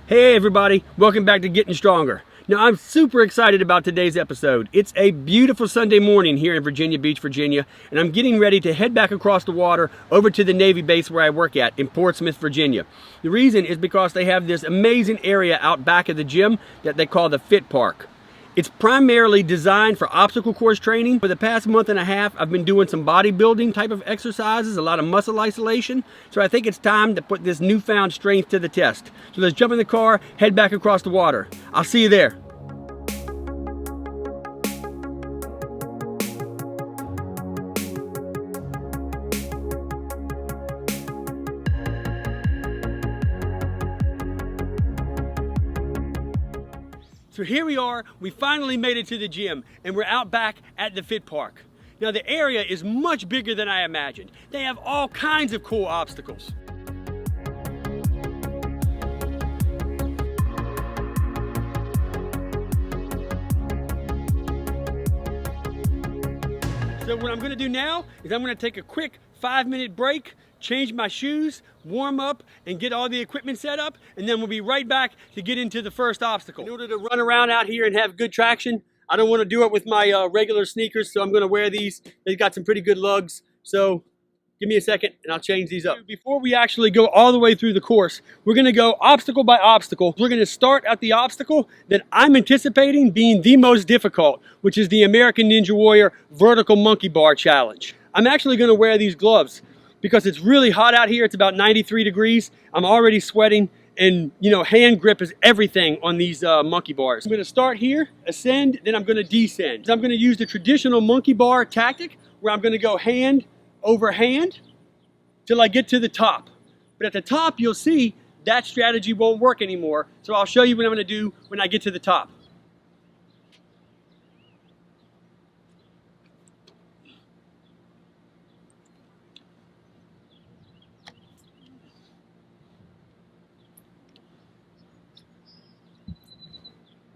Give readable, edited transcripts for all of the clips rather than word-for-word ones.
Hey everybody, welcome back to Getting Stronger. Now I'm super excited about today's episode. It's a beautiful Sunday morning here in Virginia Beach, Virginia, and I'm getting ready to head back across the water over to the Navy base where I work at in Portsmouth, Virginia. The reason is because they have this amazing area out back of the gym that they call the Fit Park. It's primarily designed for obstacle course training. For the past month and a half, I've been doing some bodybuilding type of exercises, a lot of muscle isolation. So I think it's time to put this newfound strength to the test. So let's jump in the car, head back across the water. I'll see you there. So here we are, we finally made it to the gym and we're out back at the Fit Park. Now the area is much bigger than I imagined. They have all kinds of cool obstacles. So what I'm gonna do now is I'm gonna take a quick 5-minute break, change my shoes, warm up, and get all the equipment set up, and then we'll be right back to get into the first obstacle. In order to run around out here and have good traction, I don't want to do it with my regular sneakers, so I'm going to wear these. They've got some pretty good lugs, so give me a second and I'll change these up. Before we actually go all the way through the course, we're going to go obstacle by obstacle. We're going to start at the obstacle that I'm anticipating being the most difficult, which is the American Ninja Warrior Vertical Monkey Bar Challenge. I'm actually going to wear these gloves because it's really hot out here. It's about 93 degrees. I'm already sweating, and hand grip is everything on these monkey bars. I'm gonna start here, ascend, then I'm gonna descend. I'm gonna use the traditional monkey bar tactic where I'm gonna go hand over hand till I get to the top. But at the top, you'll see that strategy won't work anymore. So I'll show you what I'm gonna do when I get to the top.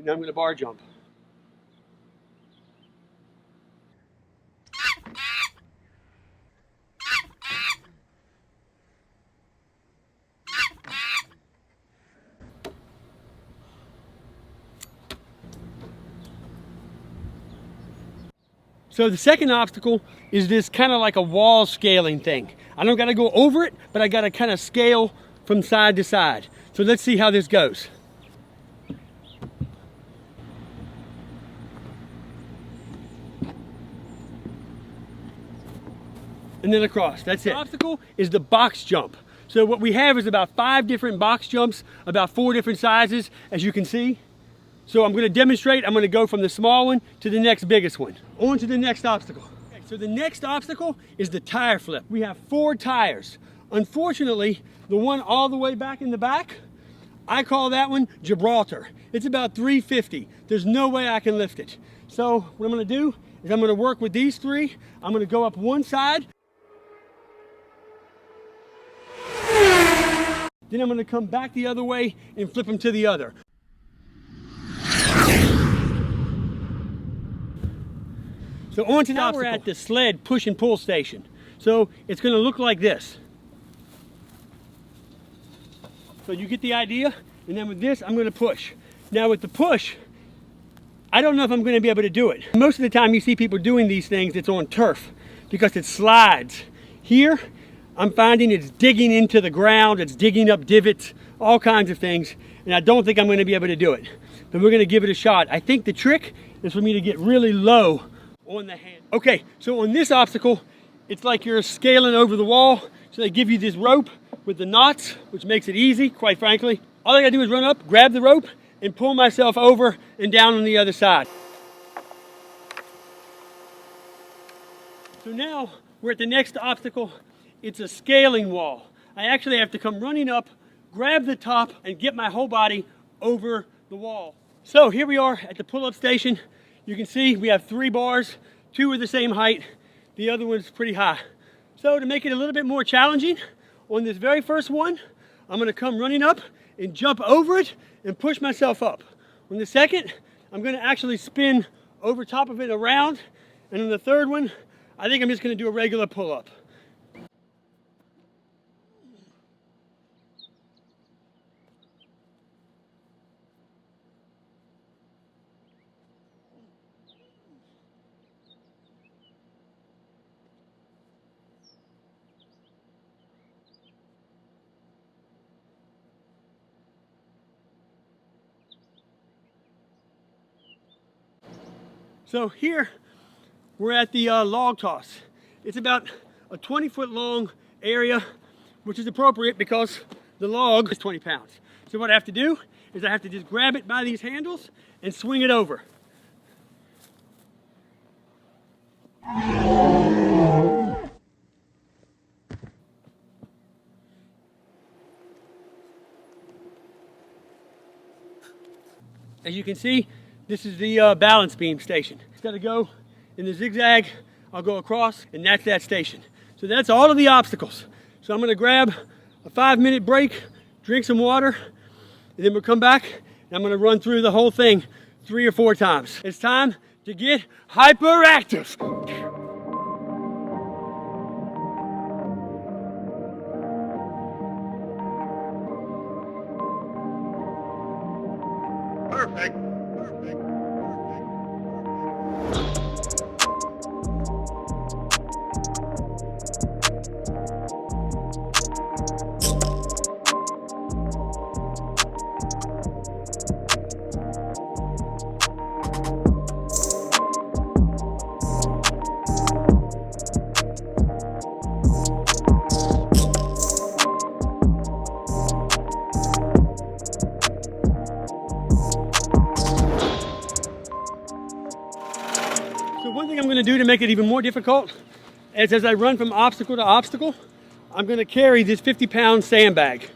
Now I'm going to bar jump. So the second obstacle is this kind of like a wall scaling thing. I don't got to go over it, but I got to kind of scale from side to side. So let's see how this goes. And then across, that's it. The obstacle is the box jump. So what we have is about 5 different box jumps, about 4 different sizes, as you can see. So I'm gonna demonstrate, I'm gonna go from the small one to the next biggest one. On to the next obstacle. Okay, so the next obstacle is the tire flip. We have 4 tires. Unfortunately, the one all the way back in the back, I call that one Gibraltar. It's about 350. There's no way I can lift it. So what I'm gonna do is I'm gonna work with these 3. I'm gonna go up one side, then I'm going to come back the other way and flip them to the other. So on to now we're at the sled push and pull station. So it's going to look like this. So you get the idea, and then with this I'm going to push. Now with the push, I don't know if I'm going to be able to do it. Most of the time you see people doing these things, it's on turf because it slides. Here, I'm finding it's digging into the ground, it's digging up divots, all kinds of things, and I don't think I'm going to be able to do it. But we're going to give it a shot. I think the trick is for me to get really low on the hand. Okay, so on this obstacle, it's like you're scaling over the wall. So they give you this rope with the knots, which makes it easy, quite frankly. All I got to do is run up, grab the rope, and pull myself over and down on the other side. So now we're at the next obstacle. It's a scaling wall. I actually have to come running up, grab the top, and get my whole body over the wall. So here we are at the pull-up station. You can see we have 3 bars, 2 are the same height, the other one's pretty high. So to make it a little bit more challenging, on this very first one, I'm gonna come running up and jump over it and push myself up. On the second, I'm gonna actually spin over top of it around, and on the third one, I think I'm just gonna do a regular pull-up. So here we're at the log toss. It's about a 20-foot long area, which is appropriate because the log is 20 pounds. So what I have to do is I have to just grab it by these handles and swing it over. As you can see, this is the balance beam station. It's got to go in the zigzag. I'll go across, and that's that station. So that's all of the obstacles. So I'm going to grab a 5-minute break, drink some water, and then we'll come back, and I'm going to run through the whole thing 3 or 4 times. It's time to get hyperactive. Perfect. So one thing I'm going to do to make it even more difficult is as I run from obstacle to obstacle, I'm going to carry this 50-pound sandbag.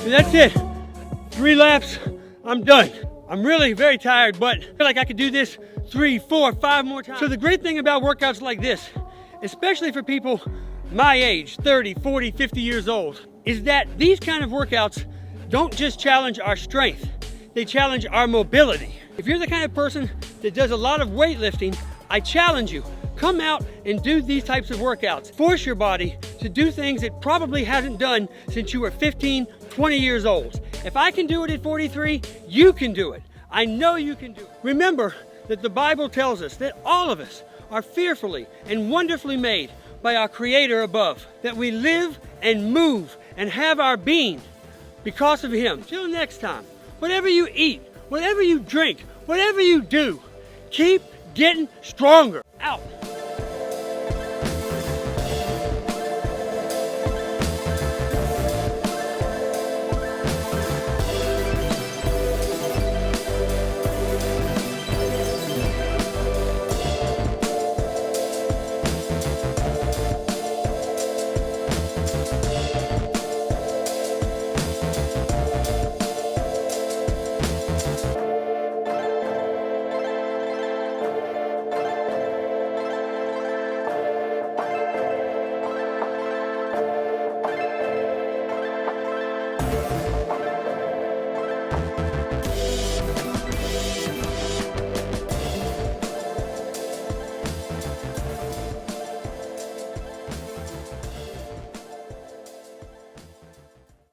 That's it. 3 laps, I'm done. I'm really very tired, but I feel like I could do this 3, 4, 5 more times. So the great thing about workouts like this, especially for people my age, 30, 40, 50 years old, is that these kind of workouts don't just challenge our strength, they challenge our mobility. If you're the kind of person that does a lot of weightlifting, I challenge you, come out and do these types of workouts. Force your body to do things it probably hasn't done since you were 15, 20 years old. If I can do it at 43, you can do it. I know you can do it. Remember that the Bible tells us that all of us are fearfully and wonderfully made by our Creator above, that we live and move and have our being because of Him. Till next time, whatever you eat, whatever you drink, whatever you do, keep getting stronger. Out.